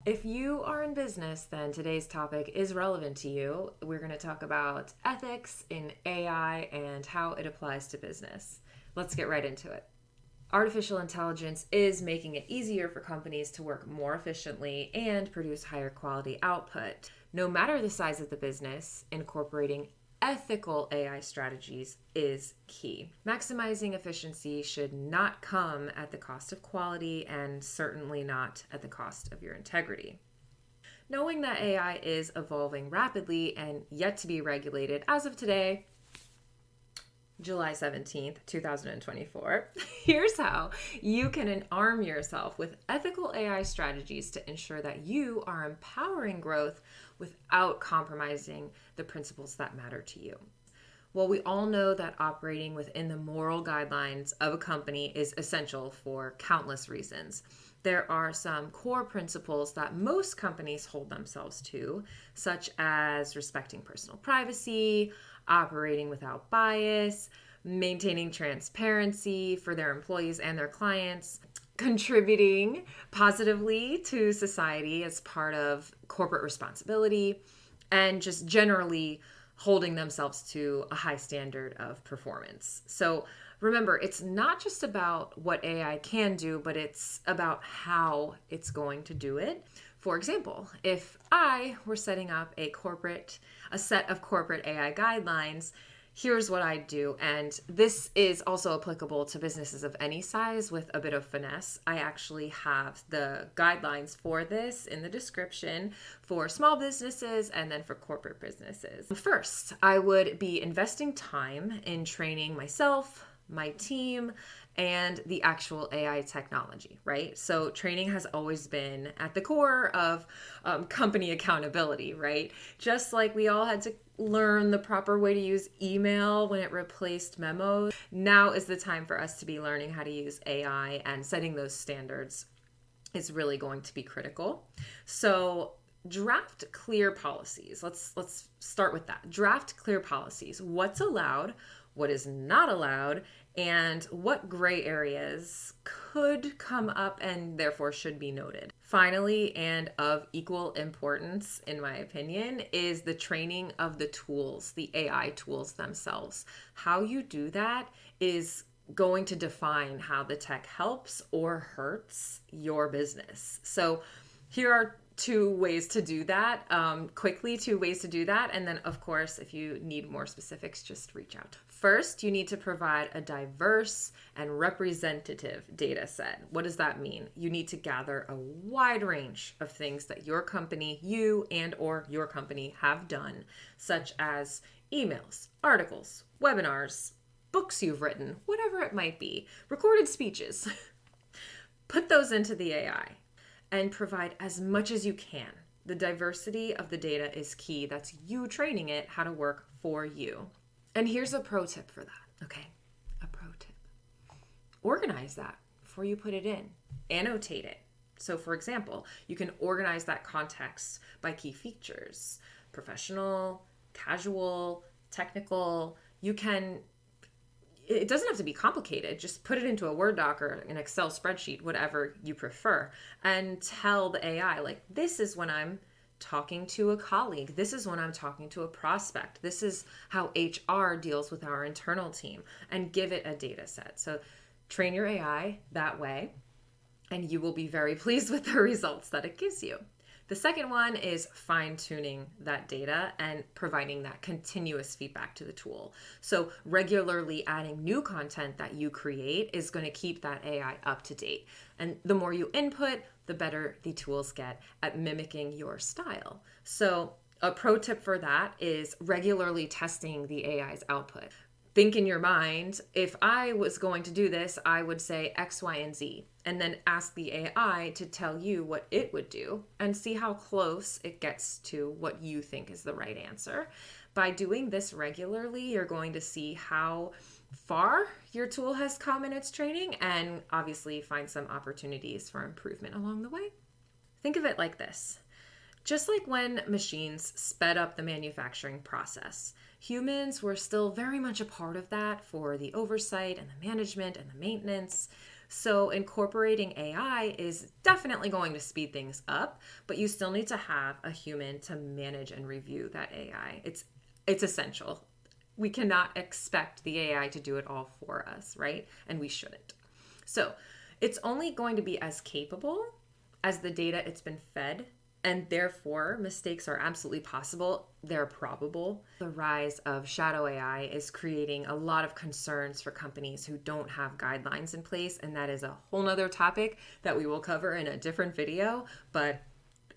If you are in business, then today's topic is relevant to you. We're going to talk about ethics in AI and how it applies to business. Let's get right into it. Artificial intelligence is making it easier for companies to work more efficiently and produce higher quality output. No matter the size of the business, incorporating ethical AI strategies is key. Maximizing efficiency should not come at the cost of quality and certainly not at the cost of your integrity. Knowing that AI is evolving rapidly and yet to be regulated as of today, July 17th, 2024, here's how you can arm yourself with ethical AI strategies to ensure that you are empowering growth without compromising the principles that matter to you. Well, we all know that operating within the moral guidelines of a company is essential for countless reasons. There are some core principles that most companies hold themselves to, such as respecting personal privacy, operating without bias, maintaining transparency for their employees and their clients, contributing positively to society as part of corporate responsibility, and just generally holding themselves to a high standard of performance. So remember, it's not just about what AI can do, but it's about how it's going to do it. For example, if I were setting up a set of corporate AI guidelines, here's what I do. And this is also applicable to businesses of any size with a bit of finesse. I actually have the guidelines for this in the description for small businesses and then for corporate businesses. First, I would be investing time in training myself, my team, and the actual AI technology, right? So training has always been at the core of company accountability, right? Just like we all had to learn the proper way to use email when it replaced memos, now is the time for us to be learning how to use AI, and setting those standards is really going to be critical. So draft clear policies. Let's start with that. Draft clear policies. What's allowed, what is not allowed, and what gray areas could come up and therefore should be noted. Finally, and of equal importance, in my opinion, is the training of the tools, the AI tools themselves. How you do that is going to define how the tech helps or hurts your business. So here are two ways to do that, two ways to do that. And then, of course, if you need more specifics, just reach out. First, you need to provide a diverse and representative data set. What does that mean? You need to gather a wide range of things that your company, you and or your company have done, such as emails, articles, webinars, books you've written, whatever it might be, recorded speeches. Put those into the AI and provide as much as you can. The diversity of the data is key. That's you training it how to work for you. And here's a pro tip for that, okay? A pro tip. Organize that before you put it in. Annotate it. So for example, you can organize that context by key features: professional, casual, technical. It doesn't have to be complicated. Just put it into a Word doc or an Excel spreadsheet, whatever you prefer, and tell the AI, like, this is when I'm talking to a colleague. This is when I'm talking to a prospect. This is how HR deals with our internal team, and give it a data set. So train your AI that way, and you will be very pleased with the results that it gives you. The second one is fine-tuning that data and providing that continuous feedback to the tool. So regularly adding new content that you create is going to keep that AI up to date. And the more you input, the better the tools get at mimicking your style. So a pro tip for that is regularly testing the AI's output. Think in your mind, if I was going to do this, I would say X, Y, and Z, and then ask the AI to tell you what it would do and see how close it gets to what you think is the right answer. By doing this regularly, you're going to see how far your tool has come in its training, and obviously find some opportunities for improvement along the way. Think of it like this. Just like when machines sped up the manufacturing process, humans were still very much a part of that for the oversight and the management and the maintenance. So incorporating AI is definitely going to speed things up, but you still need to have a human to manage and review that AI. It's essential. We cannot expect the AI to do it all for us, right? And we shouldn't. So it's only going to be as capable as the data it's been fed, and therefore mistakes are absolutely possible. They're probable. The rise of shadow AI is creating a lot of concerns for companies who don't have guidelines in place, and that is a whole nother topic that we will cover in a different video, but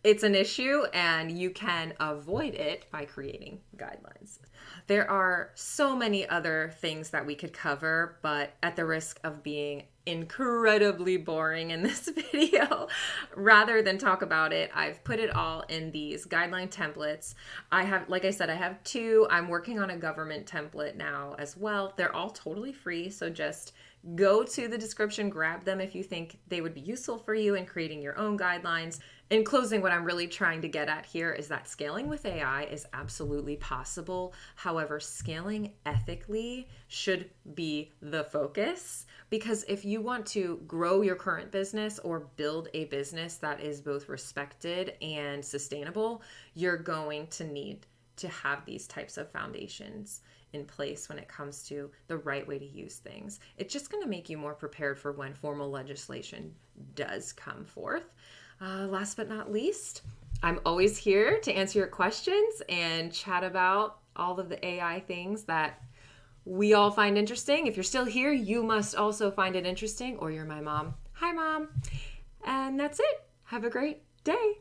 it's an issue and you can avoid it by creating guidelines. There are so many other things that we could cover, but at the risk of being incredibly boring in this video, rather than talk about it, I've put it all in these guideline templates. I have, like I said, I have two. I'm working on a government template now as well. They're all totally free, so just go to the description, grab them if you think they would be useful for you in creating your own guidelines. In closing, what I'm really trying to get at here is that scaling with AI is absolutely possible. However, scaling ethically should be the focus, because if you want to grow your current business or build a business that is both respected and sustainable, you're going to need to have these types of foundations in place when it comes to the right way to use things. It's just going to make you more prepared for when formal legislation does come forth. Last but not least, I'm always here to answer your questions and chat about all of the AI things that we all find interesting. If you're still here, you must also find it interesting, or you're my mom. Hi, Mom. And that's it. Have a great day.